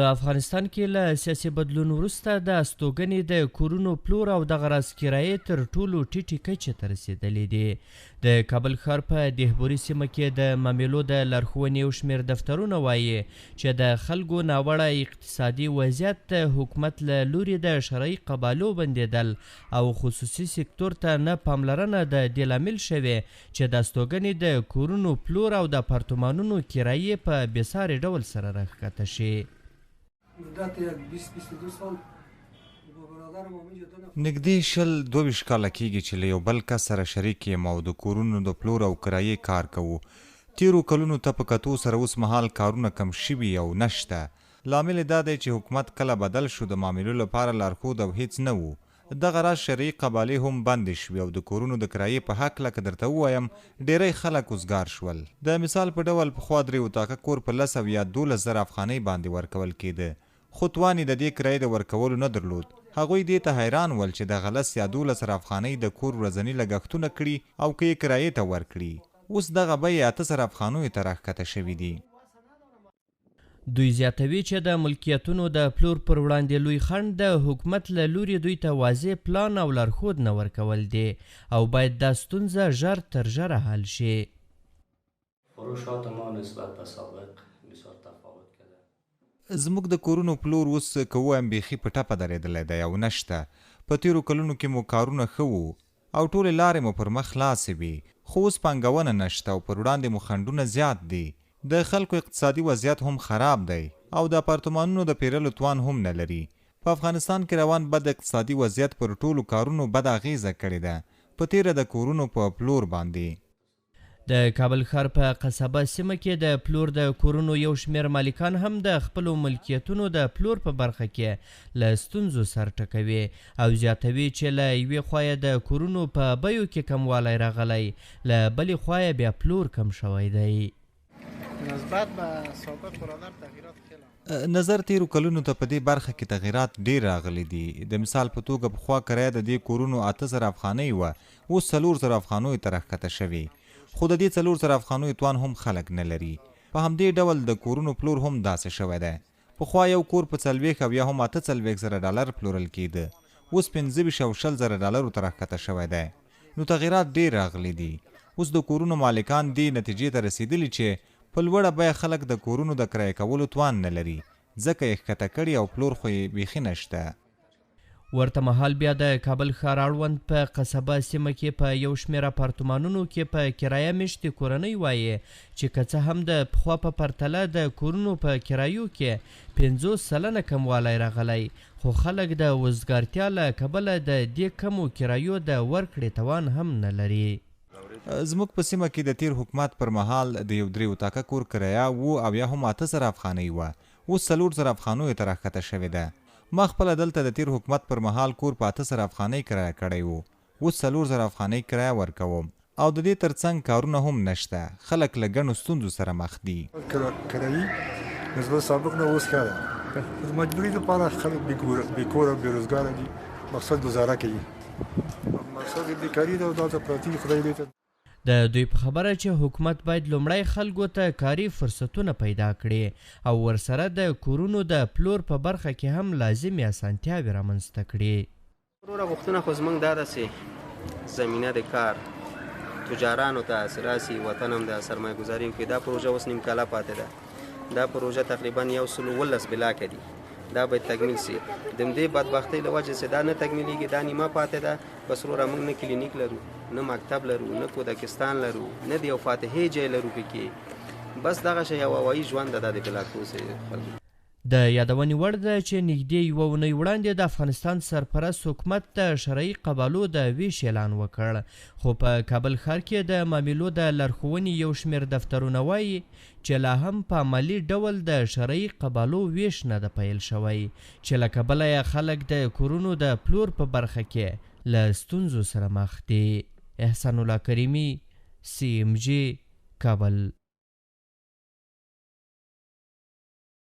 په افغانستان کې له سیاسي بدلون وروسته د استوګنې د کورونو پلور او دغه راز کرایې تر ټولو ټیټې کچې ته رسېدلې دي. د کابل ښار په دهبوري سیمه کې د معاملو د لارښوونې یو شمېر دفترونه وایي چې د خلکو ناوړه اقتصادي وضعیت د حکومت له لوري د شرعي قبالو بندېدل او خصوصي سکتور ته نه پاملرنه د دې لامل شوې چې د استوګنې د کورونو پلور او د اپارتمانونو کرایې په بېساري ډول سره راښکته شي. نږدې 22 کاله کېږي چې له یو بل کس سره شریک یم او د کورونو د پلور او کرایې کار کوو. تیرو کلونو ته په کتو سره اوس مهال کارونه کم شوي او نشته. لامل دا دی چې حکومت کله بدل شو د معاملو لپاره لارښود او هیڅ نه و. دغه راز شرعي قبالې هم بندې شوې او د کورونو د کرایې په هکله که درته ووایم ډیری خلک وزګار شول. د مثال په ډول پخوا 3 اتاقه کور په 10 یا 12 زره افغانۍ باندې ورکول کېده، خو توان یې د دې کرایې د ورکولو نه درلود. هغوی دې ته حیران ول چې د 10 یا 12 زره افغانۍ د کور ورځني لګښتونه کړي او که یې کرایې ته ورکړي. اوس دغه بیې 8 زره افغانیو ته راښکته شوي دي. دوی زیاتوي چې د ملکیتونو د پلور پر وړاندې لوی خنډ د حکومت له لوري دوی ته واضح پلان او لارښود نه ورکول دي او باید دا ستونزه ژر تر ژره حل شي. فروشات ما نسبت به سابق بسیار تفاوت کرده. زموږ د کورونو پلور اوس که ووایم بیخي په ټپه درېدلی دی او نشته. په تیرو کلونو کې مو کارونه ښه وو او ټولې لارې مو پر مخ خلاصې وي، خو اوس پانګونه نشته او پر وړاندې مو خنډونه زیات دي. د خلکو اقتصادي وضعیت هم خراب دی او د اپارتمانونو د پیرلو توان هم نه لري. په افغانستان کې روان بد اقتصادي وضعیت پر ټولو کارونو بد اغیزه کړې ده، په تیره د کورونو په پلور باندې. د کابل ښار په قصبه سیمه کې د پلور د کورونو یو شمېر مالکان هم د خپلو ملکیتونو د پلور په برخه کې له ستونزو سر ټکوي او زیاتوي چې له یوې خوا یې د کورونو په بیو کې کموالی راغلی، له بلې خوا یې بیا پلور کم شوی دی. نسبت به سابق برادر تغییرات خیلی نظر تیرو کلونو ته په دې برخه کې تغییرات ډیر راغلي دي. د مثال په توګه پخوا کرایه د دې کورونو 8 زره افغانۍ وه، اوس 4 زره افغانیو ته راښکته شوې، خو د دې 4 زره افغانیو توان هم خلک نه لري. په همدې ډول د کورونو پلور هم داسې شوی دی. پخوا یو کور په 40 او یا هم 48 زره ډالر پلورل کېده، اوس 25 او 20 زره ډالرو ته راښکته شوی دی. نو تغییرات ډیر راغلي دي. اوس د کورونو مالکان دې نتیجې ته رسېدلي چې په لوړه بیه خلک د کورونو د کرایه کولو توان نه لري، ځکه یې ښکته کړي او پلور خو یې بیخي نشته. ورته مهال بیا د کابل ښار اړوند په قصبه سیمه کې په یو شمېر اپارتمانونو کې په کرایه میشتې کورنۍ وایي چې که څه هم د پخوا په پرتله د کورونو په کرایو کې 50% کموالی راغلی، خو خلک د وزګارتیا له کبله د دې کمو کرایو د ورکړې توان هم نه لري. زموږ په سیمه کې د تیر حکومت پر مهال د یو 3 اتاقه کور کرایه وو او یا هم 8 زره افغانۍ وه، اوس 4 زره افغانیو ته راښکته شوې ده. ما خپله دلته د تیر حکومت پر مهال کور په 8 زره افغانۍ کرایه کړی وو، اوس 4 زره افغانۍ کرایه ورکوم او د دې ترڅنګ کارونه هم نشته. خلک له ګڼو ستونزو سره مخ دي. کرایي نسبت سابق نه اوس ښه ده. د مجبوري لپاره خلک بېکوره بېروزګاره دي، مقصد ګزاره کوي، مقصد یې بېکاري ده او دا ته پراته دي. خدای دې ته د دوی په خبره چې حکومت باید لومړی خلکو ته کاري فرصتونه پیدا کړي او ورسره د کورونو د پلور په برخه کې هم لازمي اسانتیاوې رامنځته کړي. وروره غوښتنه خو زموږ دا ده چې زمینه د کار تجارانو ته راسي، وطن هم د سرمایه ګزاري وکړي. دا پروژه اوس نیم کاله پاتې ده. دا پروژه تقریبا 119 بلاکه دي. دا باید تکمیل سي. د دې بدبختۍ له وجې چې دا نه تکمیلیږي، دا نیمه پاتې ده. بس وروره موږ نه کلینیک لرو، نه مکتب لرو، نه کودکستان لرو، نه د یو فاتحې ځای لرو پکې. بس دغه شی یو هوایي ژوند ده د بلاکوسې خلکو. د یادونې وړ ده چې نږدې یوه اونۍ وړاندې د افغانستان سرپرست حکومت د شرعي قبالو د ویش اعلان وکړ، خو په کابل ښار کې د معاملو د لارښوونې یو شمېر دفترونه وایي چې لا هم په عملي ډول د شرعي قبالو ویش نه ده پیل شوی، چې له کبله یې خلک د کورونو د پلور په برخه کې له ستونزو سره مخ دي. احسان الله کریمي، CMG، کابل.